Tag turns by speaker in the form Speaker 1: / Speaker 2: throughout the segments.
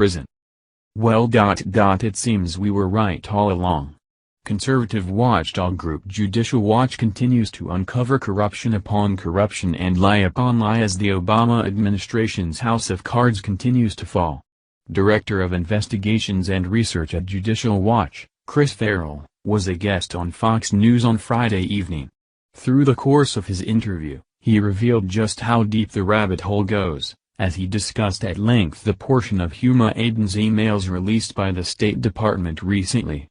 Speaker 1: prison. Well. It seems we were right all along. Conservative watchdog group Judicial Watch continues to uncover corruption upon corruption and lie upon lie as the Obama administration's house of cards continues to fall. Director of Investigations and Research at Judicial Watch, Chris Farrell, was a guest on Fox News on Friday evening. Through the course of his interview, he revealed just how deep the rabbit hole goes, as he discussed at length the portion of Huma Abedin's emails released by the State Department recently.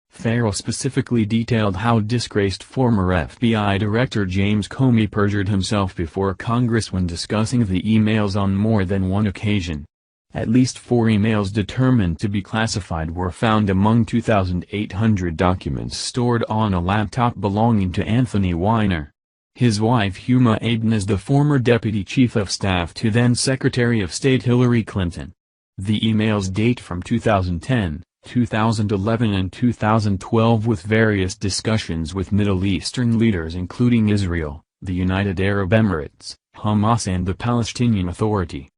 Speaker 1: Farrell specifically detailed how disgraced former FBI Director James Comey perjured himself before Congress when discussing the emails on more than one occasion. At least 4 emails determined to be classified were found among 2,800 documents stored on a laptop belonging to Anthony Weiner. His wife Huma Abedin is the former Deputy Chief of Staff to then-Secretary of State Hillary Clinton. The emails date from 2010, 2011 and 2012 with various discussions with Middle Eastern leaders including Israel, the United Arab Emirates, Hamas and the Palestinian Authority.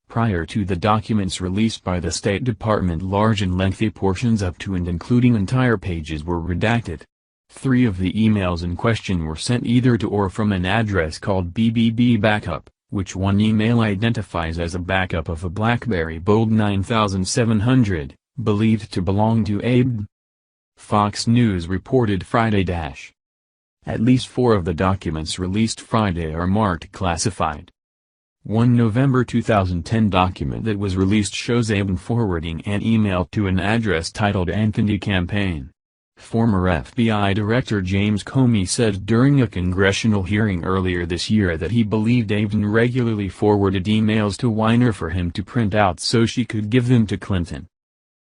Speaker 1: Prior to the documents released by the State Department, large and lengthy portions up to and including entire pages were redacted. 3 of the emails in question were sent either to or from an address called BBB Backup, which one email identifies as a backup of a BlackBerry Bold 9700, believed to belong to Abedin. Fox News reported Friday. At least 4 of the documents released Friday are marked classified. One November 2010 document that was released shows Abedin forwarding an email to an address titled Anthony Campaign. Former FBI Director James Comey said during a congressional hearing earlier this year that he believed Abedin regularly forwarded emails to Weiner for him to print out so she could give them to Clinton.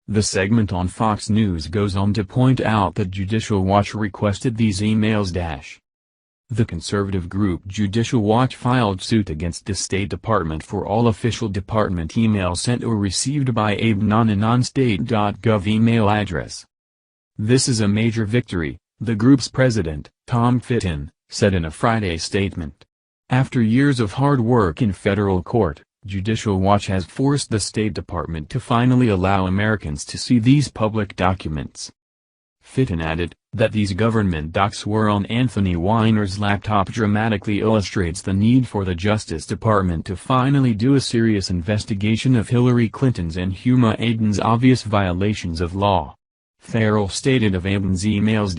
Speaker 1: The segment on Fox News goes on to point out that Judicial Watch requested these emails. The conservative group Judicial Watch filed suit against the State Department for all official department emails sent or received by Abedin on a non-state.gov email address. This is a major victory, the group's president, Tom Fitton, said in a Friday statement. After years of hard work in federal court, Judicial Watch has forced the State Department to finally allow Americans to see these public documents. Fitton added, that these government docs were on Anthony Weiner's laptop dramatically illustrates the need for the Justice Department to finally do a serious investigation of Hillary Clinton's and Huma Abedin's obvious violations of law. Farrell stated of Abedin's emails.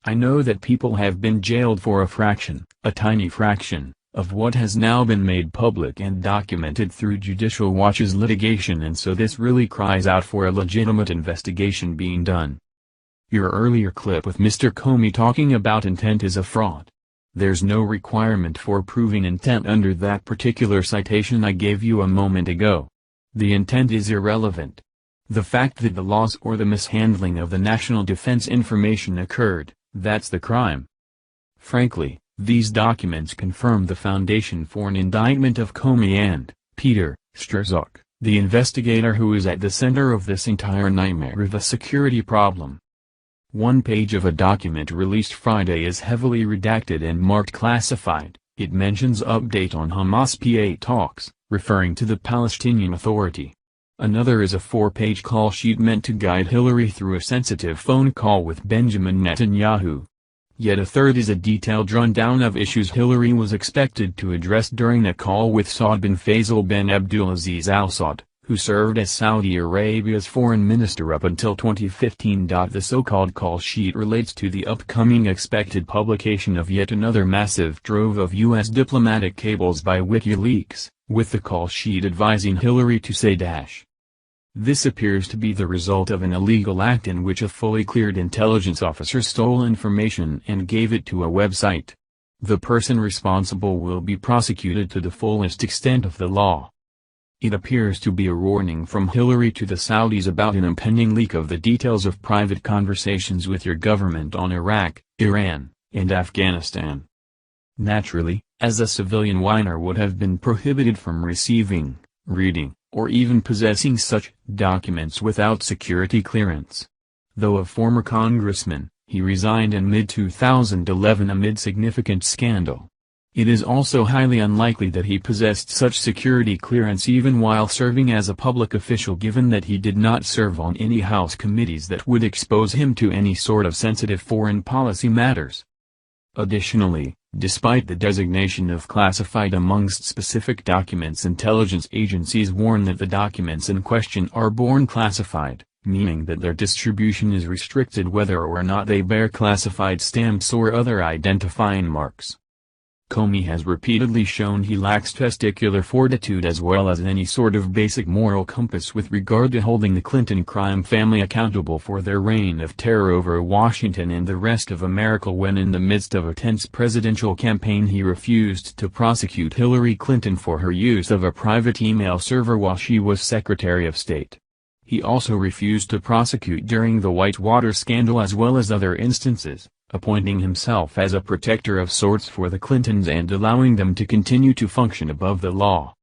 Speaker 1: I know that people have been jailed for a tiny fraction, of what has now been made public and documented through Judicial Watch's litigation, and so this really cries out for a legitimate investigation being done. Your earlier clip with Mr. Comey talking about intent is a fraud. There's no requirement for proving intent under that particular citation I gave you a moment ago. The intent is irrelevant. The fact that the loss or the mishandling of the national defense information occurred, that's the crime. Frankly, these documents confirm the foundation for an indictment of Comey and Peter Strzok, the investigator who is at the center of this entire nightmare of a security problem. One page of a document released Friday is heavily redacted and marked classified. It mentions update on Hamas-PA talks, referring to the Palestinian Authority. Another is a 4-page call sheet meant to guide Hillary through a sensitive phone call with Benjamin Netanyahu. Yet a third is a detailed rundown of issues Hillary was expected to address during a call with Saud bin Faisal bin Abdulaziz Al Saud, who served as Saudi Arabia's foreign minister up until 2015. The so-called call sheet relates to the upcoming expected publication of yet another massive trove of U.S. diplomatic cables by WikiLeaks, with the call sheet advising Hillary to say This appears to be the result of an illegal act in which a fully cleared intelligence officer stole information and gave it to a website. The person responsible will be prosecuted to the fullest extent of the law. It appears to be a warning from Hillary to the Saudis about an impending leak of the details of private conversations with your government on Iraq, Iran, and Afghanistan. Naturally, as a civilian, Weiner would have been prohibited from receiving, reading, or even possessing such documents without security clearance. Though a former congressman, he resigned in mid-2011 amid significant scandal. It is also highly unlikely that he possessed such security clearance even while serving as a public official, given that he did not serve on any House committees that would expose him to any sort of sensitive foreign policy matters. Additionally, despite the designation of classified amongst specific documents, intelligence agencies warn that the documents in question are born classified, meaning that their distribution is restricted whether or not they bear classified stamps or other identifying marks. Comey has repeatedly shown he lacks testicular fortitude as well as any sort of basic moral compass with regard to holding the Clinton crime family accountable for their reign of terror over Washington and the rest of America. When in the midst of a tense presidential campaign he refused to prosecute Hillary Clinton for her use of a private email server while she was Secretary of State. He also refused to prosecute during the Whitewater scandal as well as other instances, appointing himself as a protector of sorts for the Clintons and allowing them to continue to function above the law.